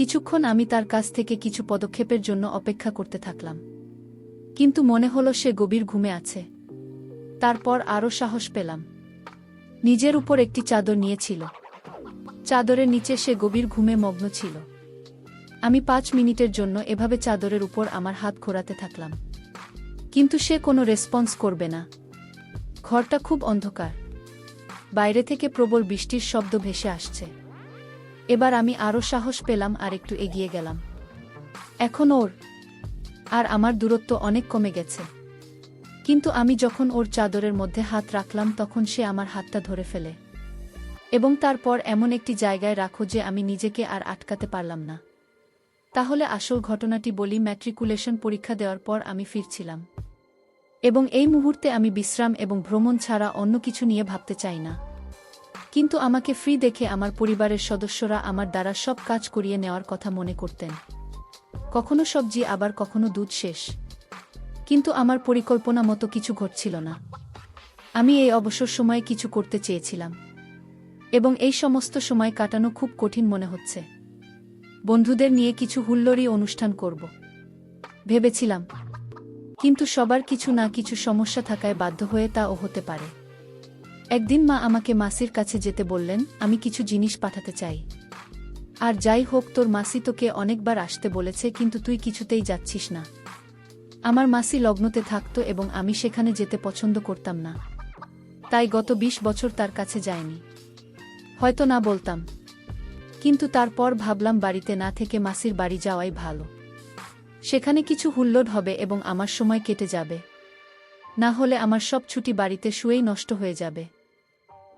কিছুক্ষণ আমি তার কাছ থেকে কিছু পদক্ষেপের জন্য অপেক্ষা করতে থাকলাম, কিন্তু মনে হলো সে গভীর ঘুমে আছে। তারপর আরও সাহস পেলাম। নিজের উপর একটি চাদর নিয়েছিল। চাদরের নিচে সে গভীর ঘুমে মগ্ন ছিল। আমি 5 মিনিটের জন্য এভাবে চাদরের উপর আমার হাত ঘোরাতে থাকলাম, কিন্তু সে কোনো রেসপন্স করবে না। ঘরটা খুব অন্ধকার, বাইরে থেকে প্রবল বৃষ্টির শব্দ ভেসে আসছে। এবার আমি আরও সাহস পেলাম আর একটু এগিয়ে গেলাম। এখন ওর আর আমার দূরত্ব অনেক কমে গেছে, কিন্তু আমি যখন ওর চাদরের মধ্যে হাত রাখলাম তখন সে আমার হাতটা ধরে ফেলে, এবং তারপর এমন একটি জায়গায় রাখো যে আমি নিজেকে আর আটকাতে পারলাম না। তাহলে আসল ঘটনাটি বলি। ম্যাট্রিকুলেশন পরীক্ষা দেওয়ার পর আমি ফিরছিলাম, এবং এই মুহূর্তে আমি বিশ্রাম এবং ভ্রমণ ছাড়া অন্য কিছু নিয়ে ভাবতে চাই না। কিন্তু আমাকে ফ্রি দেখে আমার পরিবারের সদস্যরা আমার দ্বারা সব কাজ করিয়ে নেওয়ার কথা মনে করতেন। কখনো সবজি, আবার কখনো দুধ শেষ। কিন্তু আমার পরিকল্পনা মতো কিছু ঘটছিল না। আমি এই অবসর সময়ে কিছু করতে চেয়েছিলাম, এবং এই সমস্ত সময় কাটানো খুব কঠিন মনে হচ্ছে। বন্ধুদের নিয়ে কিছু হুল্লোড়ি অনুষ্ঠান করব ভেবেছিলাম, কিন্তু সবার কিছু না কিছু সমস্যা থাকায় বাধ্য হয়ে তাও হতে পারে। একদিন মা আমাকে মাসির কাছে যেতে বললেন, আমি কিছু জিনিস পাঠাতে চাই। আর যাই হোক, তোর মাসি তোকে অনেকবার আসতে বলেছে, কিন্তু তুই কিছুতেই যাচ্ছিস না। আমার মাসি লগ্নতে থাকতো এবং আমি সেখানে যেতে পছন্দ করতাম না, তাই গত 20 বছর তার কাছে যাইনি। হয়তো না বলতাম, কিন্তু তারপর ভাবলাম বাড়িতে না থেকে মাসির বাড়ি যাওয়াই ভালো। সেখানে কিছু হুল্লোড় হবে এবং আমার সময় কেটে যাবে। না হলে আমার সব ছুটি বাড়িতে শুয়েই নষ্ট হয়ে যাবে।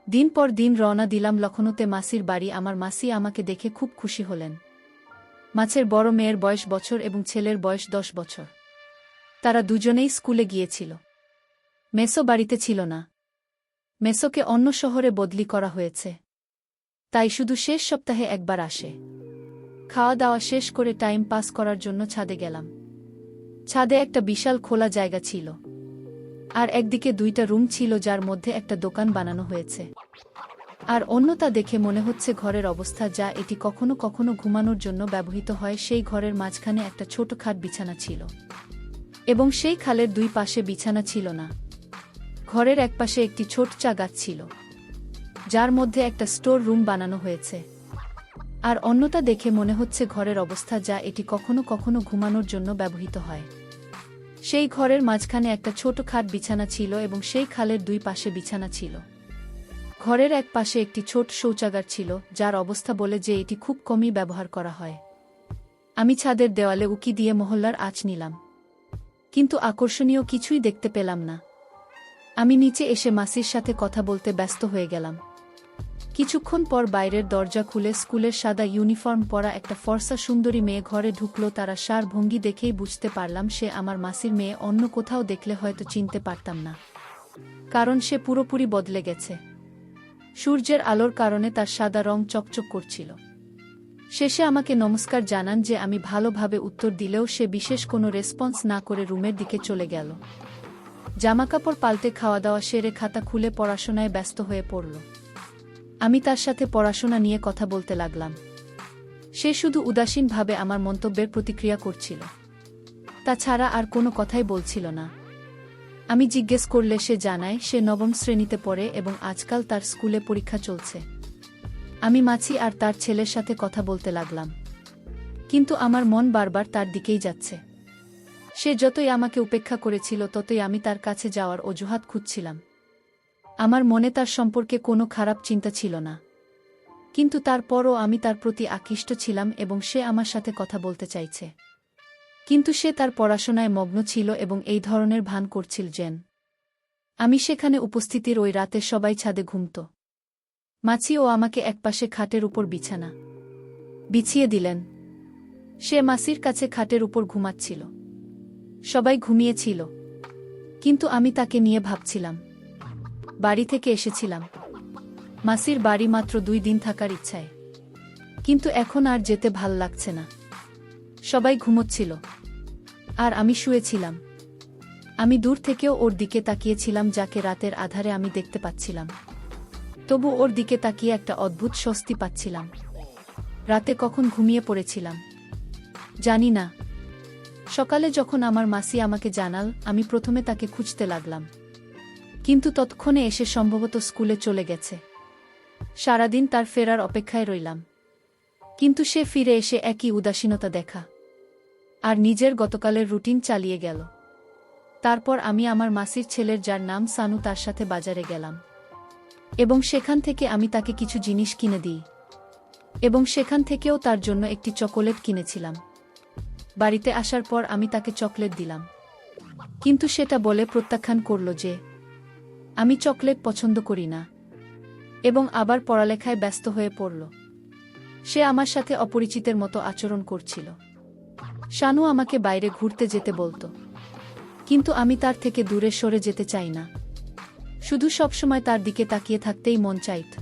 দিন পর দিন রওনা দিলাম লখনৌতে মাসির বাড়ি। আমার মাসি আমাকে দেখে খুব খুশি হলেন। মাছের বড় মেয়ের বয়স বছর এবং ছেলের বয়স 10 বছর। তারা দুজনেই স্কুলে গিয়েছিল। মেসো বাড়িতে ছিল না। মেসোকে অন্য শহরে বদলি করা হয়েছে, তাই শুধু শেষ সপ্তাহে একবার আসে। খাওয়া দাওয়া শেষ করে টাইম পাস করার জন্য ছাদে গেলাম। ছাদে একটা বিশাল খোলা জায়গা ছিল, আর একদিকে 2টা রুম ছিল যার মধ্যে একটা দোকান বানানো হয়েছে, আর অন্যটা দেখে মনে হচ্ছে ঘরের অবস্থা যা এটি কখনো কখনো ঘুমানোর জন্য ব্যবহৃত হয়। সেই ঘরের মাঝখানে একটা ছোট খাট বিছানা ছিল, এবং সেই খালের 2 পাশে বিছানা ছিল না। ঘরের একপাশে একটি ছোট চা গাছ ছিল, যার মধ্যে একটা স্টোর রুম বানানো হয়েছে, আর অন্যটা দেখে মনে হচ্ছে ঘরের অবস্থা যা এটি কখনো কখনো ঘুমানোর জন্য ব্যবহৃত হয়। সেই ঘরের মাঝখানে একটা ছোট খাট বিছানা ছিল এবং সেই খালের 2 পাশে বিছানা ছিল। ঘরের এক পাশে একটি ছোট শৌচাগার ছিল, যার অবস্থা বলে যে এটি খুব কমই ব্যবহার করা হয়। আমি ছাদের দেওয়ালে উকি দিয়ে মহল্লার আঁচ নিলাম, কিন্তু আকর্ষণীয় কিছুই দেখতে পেলাম না। আমি নিচে এসে মাসির সাথে কথা বলতে ব্যস্ত হয়ে গেলাম। কিছুক্ষণ পর বাইরের দরজা খুলে স্কুলের সাদা ইউনিফর্ম পরা একটা ফর্সা সুন্দরী মেয়ে ঘরে ঢুকলো। তারা সার ভঙ্গি দেখেই বুঝতে পারলাম সে আমার মাসির মেয়ে। অন্য কোথাও দেখলে হয়তো চিনতে পারতাম না, কারণ সে পুরোপুরি বদলে গেছে। সূর্যের আলোর কারণে তার সাদা রং চকচক করছিল। শেষে আমাকে নমস্কার জানান যে আমি ভালোভাবে উত্তর দিলেও সে বিশেষ কোনো রেসপন্স না করে রুমের দিকে চলে গেল। জামাকাপড় পাল্টে খাওয়া দাওয়া সেরে খাতা খুলে পড়াশোনায় ব্যস্ত হয়ে পড়ল। আমি তার সাথে পড়াশোনা নিয়ে কথা বলতে লাগলাম। সে শুধু উদাসীনভাবে আমার মন্তব্যের প্রতিক্রিয়া করছিল, তাছাড়া আর কোনো কথাই বলছিল না। আমি জিজ্ঞেস করলে সে জানায় সে 9ম শ্রেণীতে পড়ে এবং আজকাল তার স্কুলে পরীক্ষা চলছে। আমি মাছি আর তার ছেলের সাথে কথা বলতে লাগলাম, কিন্তু আমার মন বারবার তার দিকেই যাচ্ছে। সে যতই আমাকে উপেক্ষা করেছিল ততই আমি তার কাছে যাওয়ার অজুহাত খুঁজছিলাম। আমার মনে তার সম্পর্কে কোনো খারাপ চিন্তা ছিল না, কিন্তু তারপরও আমি তার প্রতি আকৃষ্ট ছিলাম এবং সে আমার সাথে কথা বলতে চাইছে। কিন্তু সে তার পড়াশোনায় মগ্ন ছিল এবং এই ধরনের ভান করছিল যেন আমি সেখানে উপস্থিতির ওই রাতে সবাই ছাদে ঘুমত। মাছি ও আমাকে একপাশে খাটের উপর বিছানা বিছিয়ে দিলেন। সে মাসির কাছে খাটের উপর ঘুমাচ্ছিল। সবাই ঘুমিয়েছিল, কিন্তু আমি তাকে নিয়ে ভাবছিলাম। বাড়ি থেকে এসেছিলাম মাসির বাড়ি মাত্র 2 দিন থাকার ইচ্ছায়, কিন্তু এখন আর যেতে ভাল লাগছে না। সবাই ঘুমোচ্ছিল আর আমি শুয়েছিলাম। আমি দূর থেকেও ওর দিকে তাকিয়েছিলাম, যাকে রাতের আধারে আমি দেখতে পাচ্ছিলাম। তবু ওর দিকে তাকিয়ে একটা অদ্ভুত স্বস্তি পাচ্ছিলাম। রাতে কখন ঘুমিয়ে পড়েছিলাম জানি না। সকালে যখন আমার মাসি আমাকে জানাল, আমি প্রথমে তাকে খুঁজতে লাগলাম, কিন্তু ততক্ষণে এসে সম্ভবত স্কুলে চলে গেছে। সারাদিন তার ফেরার অপেক্ষায় রইলাম, কিন্তু সে ফিরে এসে একই উদাসীনতা দেখা আর নিজের গতকালের রুটিন চালিয়ে গেল। তারপর আমি আমার মাসির ছেলের, যার নাম সানু, তার সাথে বাজারে গেলাম এবং সেখান থেকে আমি তাকে কিছু জিনিস কিনে দিই এবং সেখান থেকেও তার জন্য একটি চকোলেট কিনেছিলাম। বাড়িতে আসার পর আমি তাকে চকলেট দিলাম, কিন্তু সেটা বলে প্রত্যাখ্যান করল যে আমি চকলেট পছন্দ করি না এবং আবার পড়ালেখায় ব্যস্ত হয়ে পড়ল। সে আমার সাথে অপরিচিতের মতো আচরণ করছিল। শানু আমাকে বাইরে ঘুরতে যেতে বলতো, কিন্তু আমি তার থেকে দূরে সরে যেতে চাই না, শুধু সবসময় তার দিকে তাকিয়ে থাকতেই মন চাইত।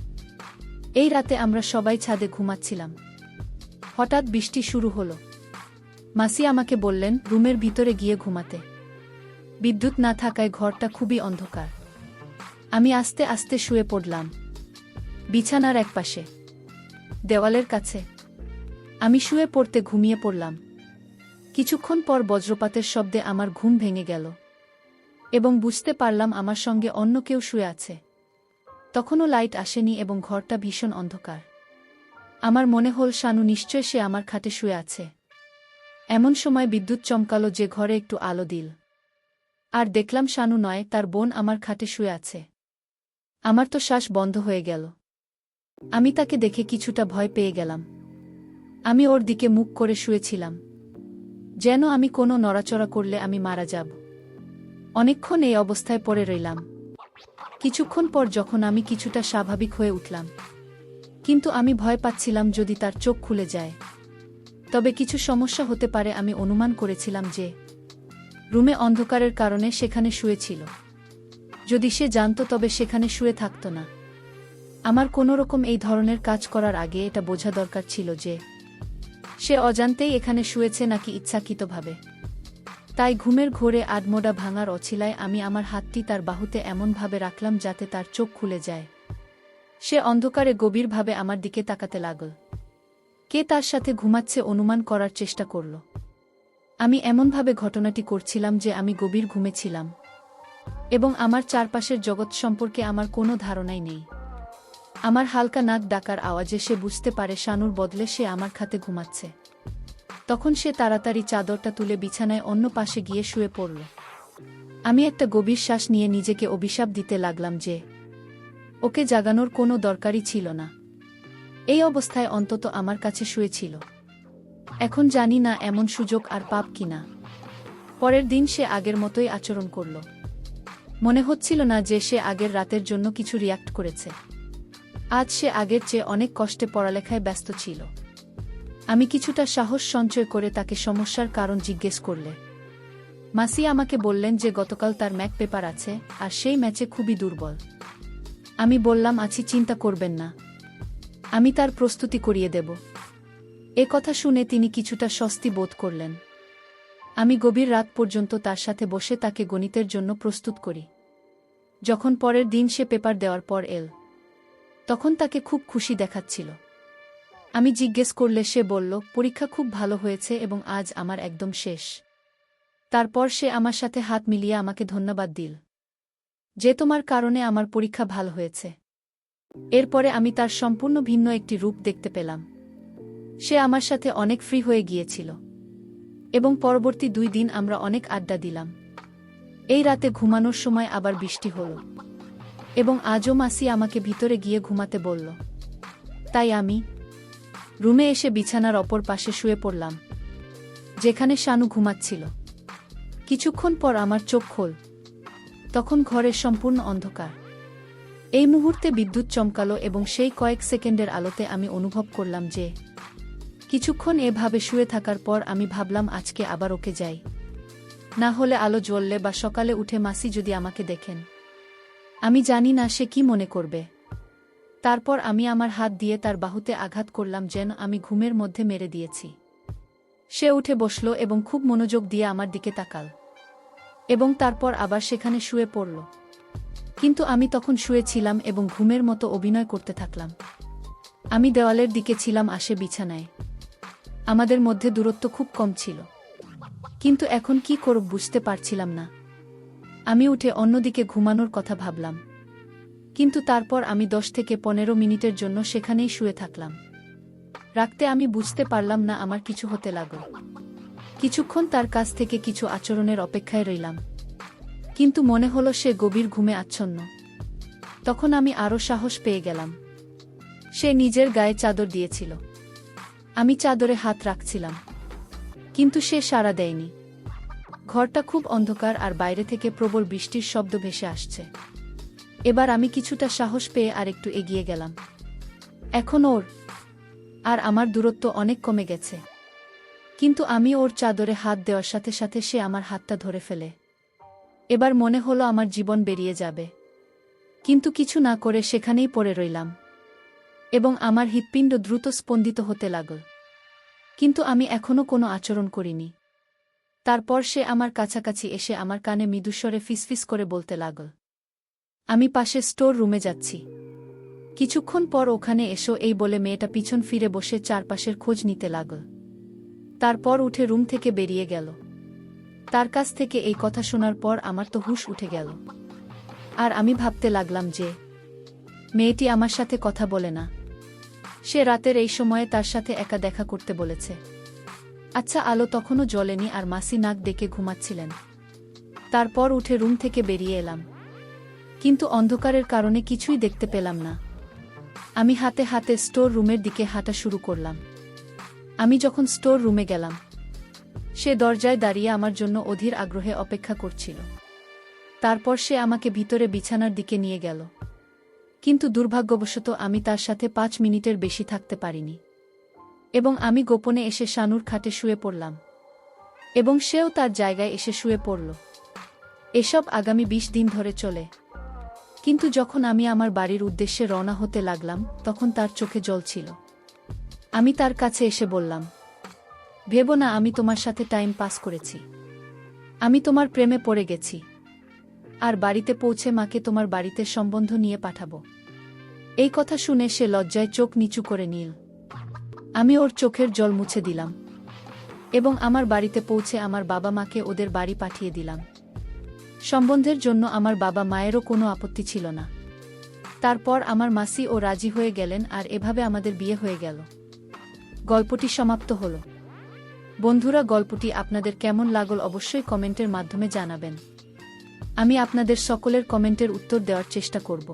এই রাতে আমরা সবাই ছাদে ঘুমাচ্ছিলাম। হঠাৎ বৃষ্টি শুরু হলো। মাসি আমাকে বললেন রুমের ভিতরে গিয়ে ঘুমাতে। বিদ্যুৎ না থাকায় ঘরটা খুবই অন্ধকার। আমি আস্তে আস্তে শুয়ে পড়লাম, বিছানার একপাশে, দেওয়ালের কাছে। আমি শুয়ে পড়তে ঘুমিয়ে পড়লাম। কিছুক্ষণ পর বজ্রপাতের শব্দে আমার ঘুম ভেঙে গেল এবং বুঝতে পারলাম আমার সঙ্গে অন্য কেউ শুয়ে আছে। তখনও লাইট আসেনি এবং ঘরটা ভীষণ অন্ধকার। আমার মনে হল শানু নিশ্চয় সে আমার খাটে শুয়ে আছে। এমন সময় বিদ্যুৎ চমকালো যে ঘরে একটু আলো দিল, আর দেখলাম শানু নয়, তার বোন আমার খাটে শুয়ে আছে। আমার তো শ্বাস বন্ধ হয়ে গেল। আমি তাকে দেখে কিছুটা ভয় পেয়ে গেলাম। আমি ওর দিকে মুখ করে শুয়েছিলাম, যেন আমি কোনো নড়াচড়া করলে আমি মারা যাব। অনেকক্ষণ এই অবস্থায় পড়ে রইলাম। কিছুক্ষণ পর যখন আমি কিছুটা স্বাভাবিক হয়ে উঠলাম, কিন্তু আমি ভয় পাচ্ছিলাম যদি তার চোখ খুলে যায় তবে কিছু সমস্যা হতে পারে। আমি অনুমান করেছিলাম যে রুমে অন্ধকারের কারণে সেখানে শুয়েছিল। যদি সে জানত তবে সেখানে শুয়ে থাকত না। আমার কোনোরকম এই ধরনের কাজ করার আগে এটা বোঝা দরকার ছিল যে সে অজান্তেই এখানে শুয়েছে নাকি ইচ্ছাকৃতভাবে। তাই ঘুমের ঘোরে আধমোড়া ভাঙার অছিলায় আমি আমার হাতটি তার বাহুতে এমনভাবে রাখলাম যাতে তার চোখ খুলে যায়। সে অন্ধকারে গভীরভাবে আমার দিকে তাকাতে লাগল। কে তার সাথে ঘুমাচ্ছে অনুমান করার চেষ্টা করল। আমি এমনভাবে ঘটনাটি করছিলাম যে আমি গভীর ঘুমেছিলাম এবং আমার চারপাশের জগৎ সম্পর্কে আমার কোনো ধারণাই নেই। আমার হালকা নাক ডাকার আওয়াজে সে বুঝতে পারে শানুর বদলে সে আমার খাতে ঘুমাচ্ছে। তখন সে তাড়াতাড়ি চাদরটা তুলে বিছানায় অন্য পাশে গিয়ে শুয়ে পড়ল। আমি একটা গভীর শ্বাস নিয়ে নিজেকে অভিশাপ দিতে লাগলাম যে ওকে জাগানোর কোনো দরকারই ছিল না। এই অবস্থায় অন্তত আমার কাছে শুয়েছিল। এখন জানি না এমন সুযোগ আর পাব কিনা। পরের দিন সে আগের মতোই আচরণ করল। মনে হচ্ছিল না যে সে আগের রাতের জন্য কিছু রিয়াক্ট করেছে। আজ সে আগের চেয়ে অনেক কষ্টে পড়ালেখায় ব্যস্ত ছিল। আমি কিছুটা সাহস সঞ্চয় করে তাকে সমস্যার কারণ জিজ্ঞেস করলে মাসি আমাকে বললেন যে গতকাল তার ম্যাক পেপার আছে আর সেই ম্যাচে খুবই দুর্বল। আমি বললাম আছি, চিন্তা করবেন না, আমি তার প্রস্তুতি করিয়ে দেব। এ কথা শুনে তিনি কিছুটা স্বস্তি বোধ করলেন। আমি গভীর রাত পর্যন্ত তার সাথে বসে তাকে গণিতের জন্য প্রস্তুত করি। যখন পরের দিন সে পেপার দেওয়ার পর এল, তখন তাকে খুব খুশি দেখাচ্ছিল। আমি জিজ্ঞেস করলে সে বলল, পরীক্ষা খুব ভালো হয়েছে এবং আজ আমার একদম শেষ। তারপর সে আমার সাথে হাত মিলিয়ে আমাকে ধন্যবাদ দিল যে তোমার কারণে আমার পরীক্ষা ভালো হয়েছে। এরপরে আমি তার সম্পূর্ণ ভিন্ন একটি রূপ দেখতে পেলাম। সে আমার সাথে অনেক ফ্রি হয়ে গিয়েছিল এবং পরবর্তী 2 দিন আমরা অনেক আড্ডা দিলাম। এই রাতে ঘুমানোর সময় আবার বৃষ্টি হলো এবং আজও মাসি আমাকে ভিতরে গিয়ে ঘুমাতে বলল। তাই আমি রুমে এসে বিছানার অপর পাশে শুয়ে পড়লাম, যেখানে শানু ঘুমাচ্ছিল। কিছুক্ষণ পর আমার চোখ খোল। তখন ঘরের সম্পূর্ণ অন্ধকার। এই মুহূর্তে বিদ্যুৎ চমকালো এবং সেই কয়েক সেকেন্ডের আলোতে আমি অনুভব করলাম যে কিছুক্ষণ এভাবে শুয়ে থাকার পর আমি ভাবলাম আজকে আবার ওকে যাই, না হলে আলো জ্বললে বা সকালে উঠে মাসি যদি আমাকে দেখেন, আমি জানি না সে কি মনে করবে। তারপর আমি আমার হাত দিয়ে তার বাহুতে আঘাত করলাম যেন আমি ঘুমের মধ্যে মেরে দিয়েছি। সে উঠে বসল এবং খুব মনোযোগ দিয়ে আমার দিকে তাকাল এবং তারপর আবার সেখানে শুয়ে পড়ল। কিন্তু আমি তখন শুয়েছিলাম এবং ঘুমের মতো অভিনয় করতে থাকলাম। আমি দেওয়ালের দিকে ছিলাম আসে বিছানায়। আমাদের মধ্যে দূরত্ব খুব কম ছিল, কিন্তু এখন কি করব বুঝতে পারছিলাম না। আমি উঠে অন্যদিকে ঘুমানোর কথা ভাবলাম, কিন্তু তারপর আমি 10 থেকে 15 মিনিটের জন্য সেখানেই শুয়ে থাকলাম। রাখতে আমি বুঝতে পারলাম না আমার কিছু হতে লাগল। কিছুক্ষণ তার কাছ থেকে কিছু আচরণের অপেক্ষায় রইলাম, কিন্তু মনে হলো সে গভীর ঘুমে আচ্ছন্ন। তখন আমি আরও সাহস পেয়ে গেলাম। সে নিজের গায়ে চাদর দিয়েছিল। আমি চাদরে হাত রাখছিলাম, কিন্তু সে সাড়া দেয়নি। ঘরটা খুব অন্ধকার আর বাইরে থেকে প্রবল বৃষ্টির শব্দ ভেসে আসছে। এবার আমি কিছুটা সাহস পেয়ে আরেকটু এগিয়ে গেলাম। এখন ওর আর আমার দূরত্ব অনেক কমে গেছে, কিন্তু আমি ওর চাদরে হাত দেওয়ার সাথে সাথে সে আমার হাতটা ধরে ফেলে। এবার মনে হলো আমার জীবন বেরিয়ে যাবে, কিন্তু কিছু না করে সেখানেই পড়ে রইলাম এবং আমার হৃৎপিণ্ড দ্রুত স্পন্দিত হতে লাগল। কিন্তু আমি এখনো কোনো আচরণ করিনি। তারপর সে আমার কাছাকাছি এসে আমার কানে মৃদুস্বরে ফিসফিস করে বলতে লাগল, আমি পাশে স্টোর রুমে যাচ্ছি, কিছুক্ষণ পর ওখানে এসো। এই বলে মেয়েটা পিছন ফিরে বসে চারপাশের খোঁজ নিতে লাগল। তারপর উঠে রুম থেকে বেরিয়ে গেল। তার কাছ থেকে এই কথা শোনার পর আমার তো হুঁশ উঠে গেল। আর আমি ভাবতে লাগলাম যে মেয়েটি আমার সাথে কথা বলে না, সে রাতের এই সময়ে তার সাথে একা দেখা করতে বলেছে। আচ্ছা, আলো তখনও জ্বলেনি আর মাসি নাক ডেকে ঘুমাচ্ছিলেন। তারপর উঠে রুম থেকে বেরিয়ে এলাম, কিন্তু অন্ধকারের কারণে কিছুই দেখতে পেলাম না। আমি হাতে হাতে স্টোর রুমের দিকে হাঁটা শুরু করলাম। আমি যখন স্টোর রুমে গেলাম, সে দরজায় দাঁড়িয়ে আমার জন্য অধীর আগ্রহে অপেক্ষা করছিল। তারপর সে আমাকে ভিতরে বিছানার দিকে নিয়ে গেল, কিন্তু দুর্ভাগ্যবশত আমি তার সাথে 5 মিনিটের বেশি থাকতে পারিনি এবং আমি গোপনে এসে শানুর খাটে শুয়ে পড়লাম এবং সেও তার জায়গায় এসে শুয়ে পড়ল। এসব আগামী 20 দিন ধরে চলে। কিন্তু যখন আমি আমার বাড়ির উদ্দেশ্যে রওনা হতে লাগলাম, তখন তার চোখে জল ছিল। আমি তার কাছে এসে বললাম, ভেবো না আমি তোমার সাথে টাইম পাস করেছি। আমি তোমার প্রেমে পড়ে গেছি, আর বাড়িতে পৌঁছে মাকে তোমার বাড়িতে সম্বন্ধ নিয়ে পাঠাবো। এই কথা শুনে সে লজ্জায় চোখ নিচু করে নিল। আমি ওর চোখের জল মুছে দিলাম এবং আমার বাড়িতে পৌঁছে আমার বাবা মাকে ওদের বাড়ি পাঠিয়ে দিলাম। সম্বন্ধের জন্য আমার বাবা মায়েরও কোনো আপত্তি ছিল না। তারপর আমার মাসি ও রাজি হয়ে গেলেন আর এভাবে আমাদের বিয়ে হয়ে গেল। গল্পটি সমাপ্ত হলো। বন্ধুরা, গল্পটি আপনাদের কেমন লাগল অবশ্যই কমেন্টের মাধ্যমে জানাবেন। আমি আপনাদের সকলের কমেন্টের উত্তর দেওয়ার চেষ্টা করব।